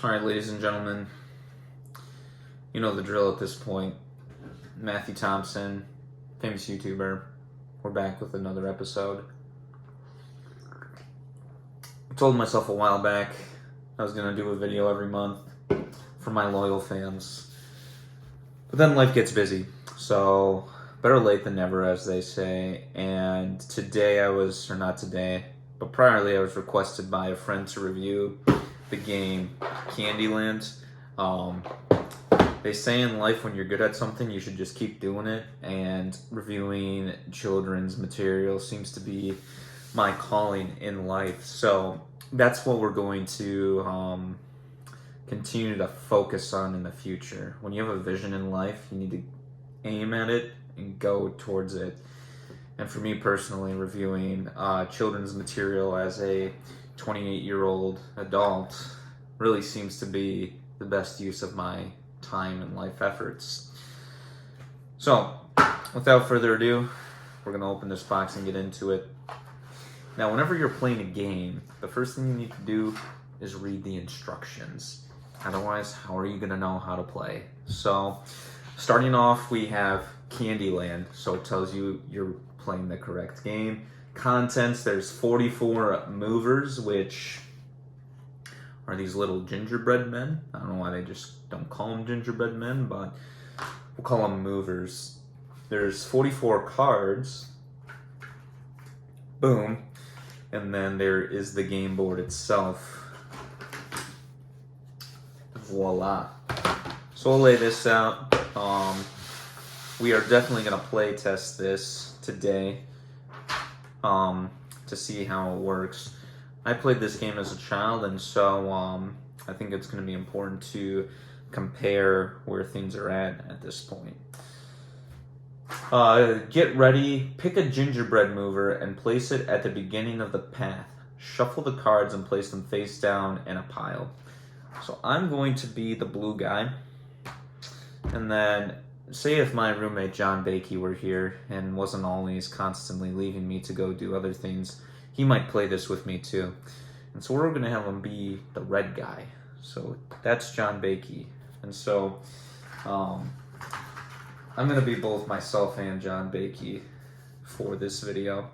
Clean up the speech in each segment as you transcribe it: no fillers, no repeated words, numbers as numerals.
Alright, ladies and gentlemen, you know the drill at this point. Matthew Thompson, famous YouTuber. We're back with another episode. I told myself a while back I was going to do a video every month for my loyal fans. But then life gets busy, so better late than never, as they say. And today I was requested by a friend to review the game Candyland. They say in life when you're good at something, you should just keep doing it, and reviewing children's material seems to be my calling in life. So that's what we're going to continue to focus on in the future. When you have a vision in life, you need to aim at it and go towards it. And for me personally, reviewing children's material as a 28-year-old adult really seems to be the best use of my time and life efforts. So, without further ado, we're going to open this box and get into it. Now, whenever you're playing a game, the first thing you need to do is read the instructions. Otherwise, how are you going to know how to play? So, starting off, we have Candyland. So it tells you you're playing the correct game. Contents, there's 44 movers, which are these little gingerbread men. I don't know why they just don't call them gingerbread men, but we'll call them movers. There's 44 cards. Boom. And then there is the game board itself. Voila. So I'll lay this out. We are definitely going to play test this today to see how it works. I played this game as a child, and so I think it's going to be important to compare where things are at this point. Get ready, pick a gingerbread mover and place it at the beginning of the path. Shuffle the cards and place them face down in a pile. So I'm going to be the blue guy, and then say if my roommate John Bakey were here and wasn't always constantly leaving me to go do other things, he might play this with me too. And so we're going to have him be the red guy. So that's John Bakey. And so I'm going to be both myself and John Bakey for this video,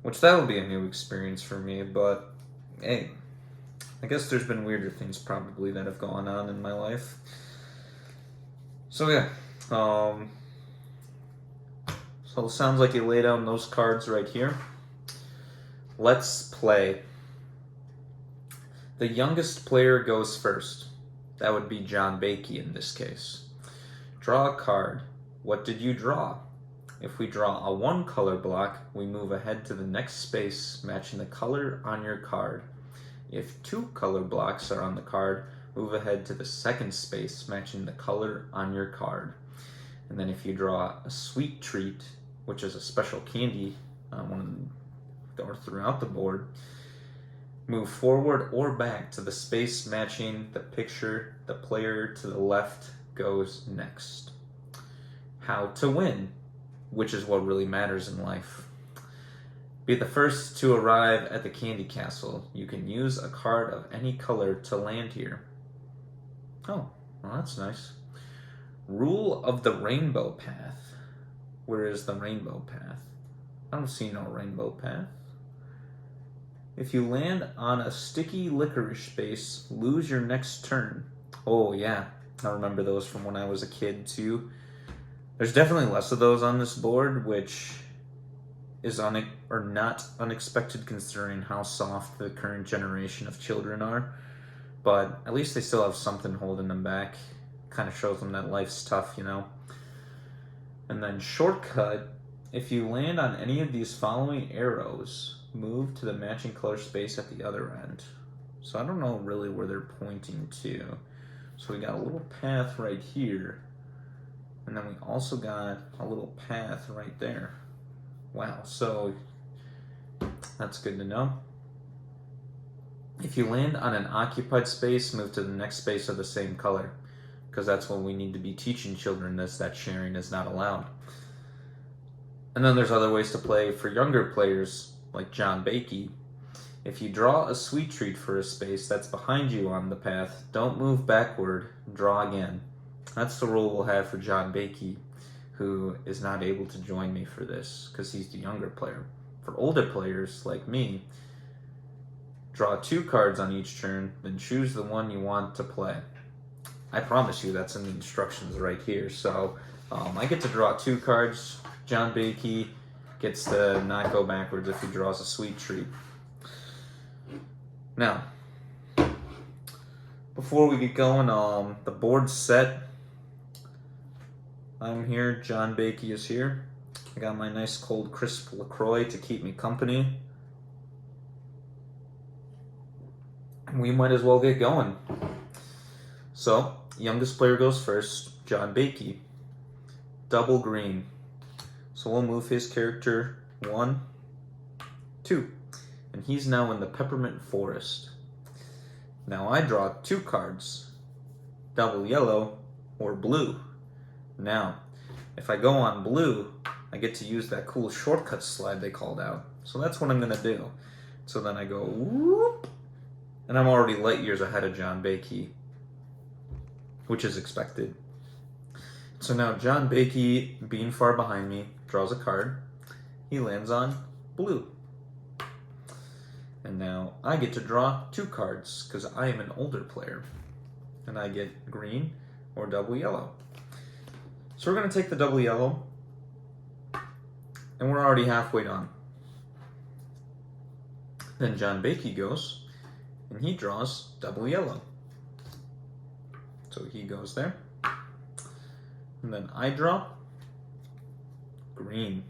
which that'll be a new experience for me. But hey, I guess there's been weirder things probably that have gone on in my life. So yeah. So it sounds like you lay down those cards right here. Let's play. The youngest player goes first. That would be John Bakey in this case. Draw a card. What did you draw? If we draw a one color block, we move ahead to the next space matching the color on your card. If two color blocks are on the card, move ahead to the second space matching the color on your card. And then if you draw a sweet treat, which is a special candy or throughout the board, move forward or back to the space matching the picture. The player to the left goes next. How to win, which is what really matters in life. Be the first to arrive at the candy castle. You can use a card of any color to land here. Oh, well, that's nice. Rule of the rainbow path. Where is the rainbow path? I don't see no rainbow path. If you land on a sticky licorice space, lose your next turn. Oh yeah, I remember those from when I was a kid too. There's definitely less of those on this board, which is not unexpected considering how soft the current generation of children are. But at least they still have something holding them back. Kind of shows them that life's tough, you know. And then shortcut, if you land on any of these following arrows, move to the matching color space at the other end. So I don't know really where they're pointing to. So we got a little path right here. And then we also got a little path right there. Wow, so that's good to know. If you land on an occupied space, move to the next space of the same color. Because that's what we need to be teaching children, that sharing is not allowed. And then there's other ways to play for younger players, like John Bakey. If you draw a sweet treat for a space that's behind you on the path, don't move backward, draw again. That's the rule we'll have for John Bakey, who is not able to join me for this because he's the younger player. For older players like me, draw 2 cards on each turn, then choose the one you want to play. I promise you that's in the instructions right here. So I get to draw 2 cards. John Bakey gets to not go backwards if he draws a sweet treat. Now, before we get going, the board's set. I'm here, John Bakey is here. I got my nice cold crisp LaCroix to keep me company. We might as well get going. So, youngest player goes first, John Bakey. Double green. So we'll move his character 1, 2. And he's now in the Peppermint Forest. Now I draw 2 cards, double yellow or blue. Now, if I go on blue, I get to use that cool shortcut slide they called out. So that's what I'm going to do. So then I go whoop, and I'm already light years ahead of John Bakey, which is expected. So now John Bakey, being far behind me, draws a card. He lands on blue. And now I get to draw 2 cards because I am an older player. And I get green or double yellow. So we're going to take the double yellow. And we're already halfway done. Then John Bakey goes and he draws double yellow. So he goes there. And then I draw green.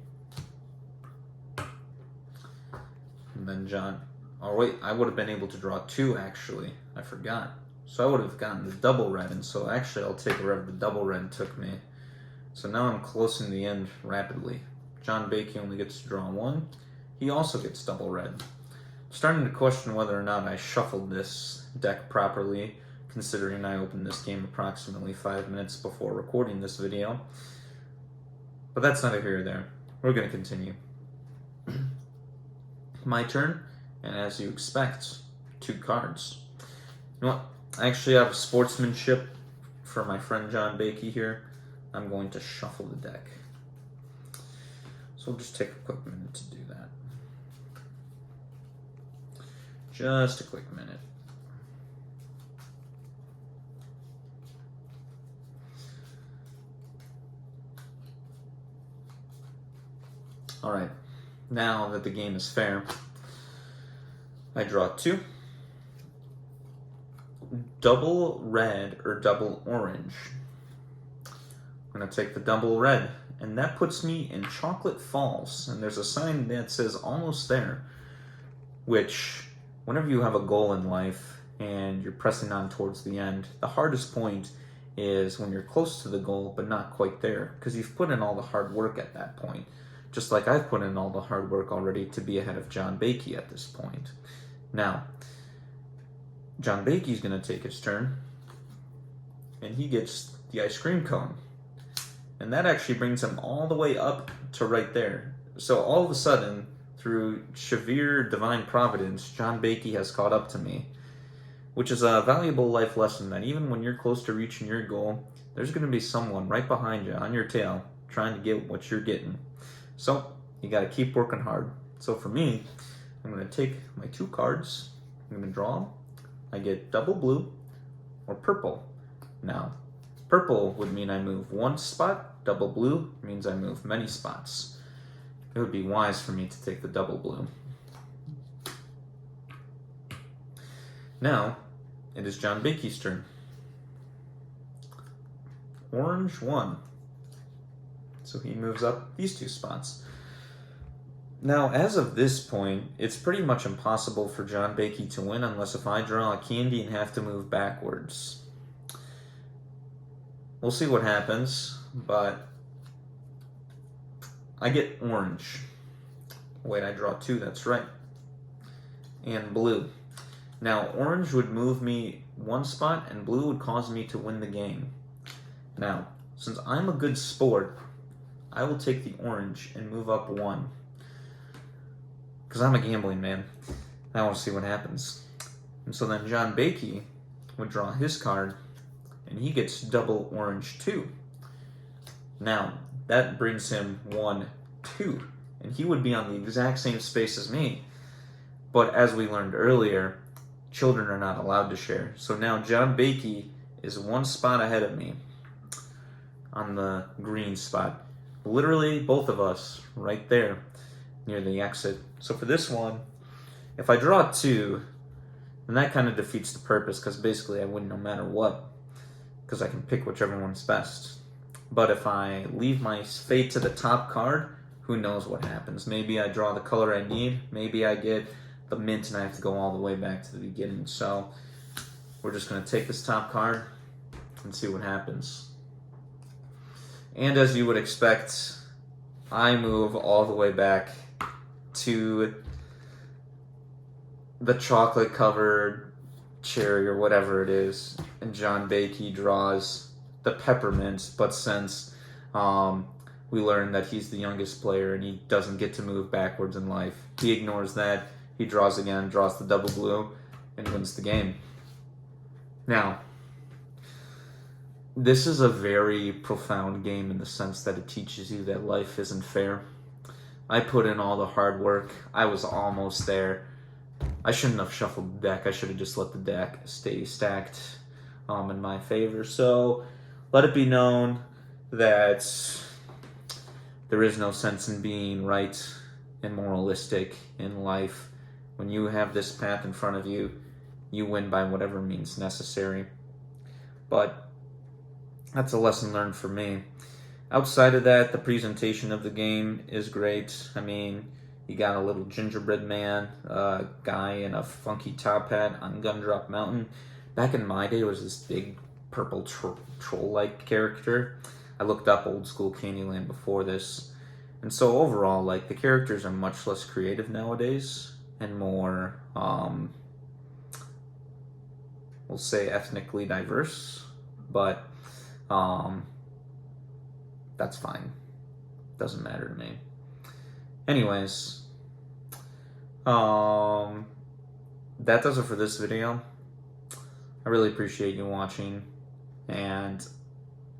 And then John... Oh wait, I would have been able to draw 2 actually. I forgot. So I would have gotten the double red, and so actually I'll take wherever the double red took me. So now I'm closing the end rapidly. John Bakey only gets to draw 1. He also gets double red. I'm starting to question whether or not I shuffled this deck properly, considering I opened this game approximately 5 minutes before recording this video. But that's neither here nor there. We're going to continue. My turn. And as you expect, 2 cards. You know what? I actually have a sportsmanship for my friend John Bakey here. I'm going to shuffle the deck. So we'll just take a quick minute to do that. Just a quick minute. Alright, now that the game is fair, I draw 2. Double red or double orange. I'm going to take the double red, and that puts me in Chocolate Falls. And there's a sign that says almost there, which whenever you have a goal in life and you're pressing on towards the end, the hardest point is when you're close to the goal but not quite there, because you've put in all the hard work at that point. Just like I've put in all the hard work already to be ahead of John Bakey at this point. Now, John Bakey's going to take his turn, and he gets the ice cream cone. And that actually brings him all the way up to right there. So all of a sudden, through severe divine providence, John Bakey has caught up to me, which is a valuable life lesson that even when you're close to reaching your goal, there's going to be someone right behind you on your tail trying to get what you're getting. So you got to keep working hard. So for me, I'm going to take my 2 cards, I'm going to draw them. I get double blue or purple. Now, purple would mean I move 1 spot, double blue means I move many spots. It would be wise for me to take the double blue. Now, it is John Bakey's turn. Orange 1. So he moves up these 2 spots. Now, as of this point, it's pretty much impossible for John Bakey to win unless if I draw a candy and have to move backwards. We'll see what happens, but I get orange. Wait, I draw 2, that's right. And blue. Now, orange would move me 1 spot, and blue would cause me to win the game. Now, since I'm a good sport, I will take the orange and move up 1. Because I'm a gambling man. I want to see what happens. And so then John Bakey would draw his card, and he gets double orange 2. Now, that brings him 1, 2, and he would be on the exact same space as me. But as we learned earlier, children are not allowed to share. So now John Bakey is 1 spot ahead of me on the green spot. Literally both of us right there near the exit. So for this one, if I draw 2, then that kind of defeats the purpose, because basically I win no matter what, because I can pick whichever one's best. But if I leave my fate to the top card, who knows what happens. Maybe I draw the color I need, maybe I get the mint and I have to go all the way back to the beginning. So we're just going to take this top card and see what happens. And as you would expect, I move all the way back to the chocolate covered cherry or whatever it is, and John Bakey draws the peppermint. But since we learned that he's the youngest player and he doesn't get to move backwards in life, he ignores that. He draws again, draws the double blue, and wins the game. Now, this is a very profound game in the sense that it teaches you that life isn't fair. I put in all the hard work. I was almost there. I shouldn't have shuffled the deck. I should have just let the deck stay stacked in my favor. So let it be known that there is no sense in being right and moralistic in life. When you have this path in front of you, you win by whatever means necessary. But that's a lesson learned for me. Outside of that, the presentation of the game is great. I mean, you got a little gingerbread man, guy in a funky top hat on Gumdrop Mountain. Back in my day, there was this big purple troll-like character. I looked up old school Candyland before this. And so overall, like, the characters are much less creative nowadays and more, we'll say, ethnically diverse. But that's fine. Doesn't matter to me. Anyways, that does it for this video. I really appreciate you watching, and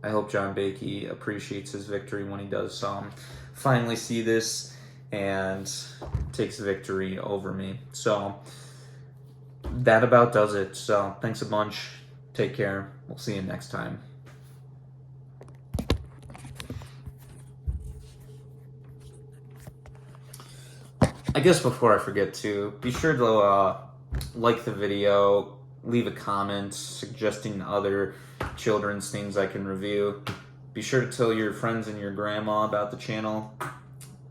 I hope John Bakey appreciates his victory when he does finally see this and takes victory over me. So that about does it. So thanks a bunch. Take care. We'll see you next time. I guess before I forget to, be sure to like the video, leave a comment suggesting other children's things I can review. Be sure to tell your friends and your grandma about the channel,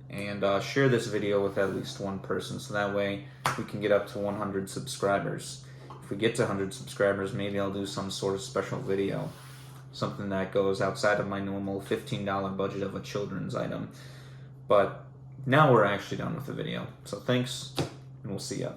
and share this video with at least one person, so that way we can get up to 100 subscribers. If we get to 100 subscribers, maybe I'll do some sort of special video, something that goes outside of my normal $15 budget of a children's item. But now we're actually done with the video. So thanks, and we'll see ya.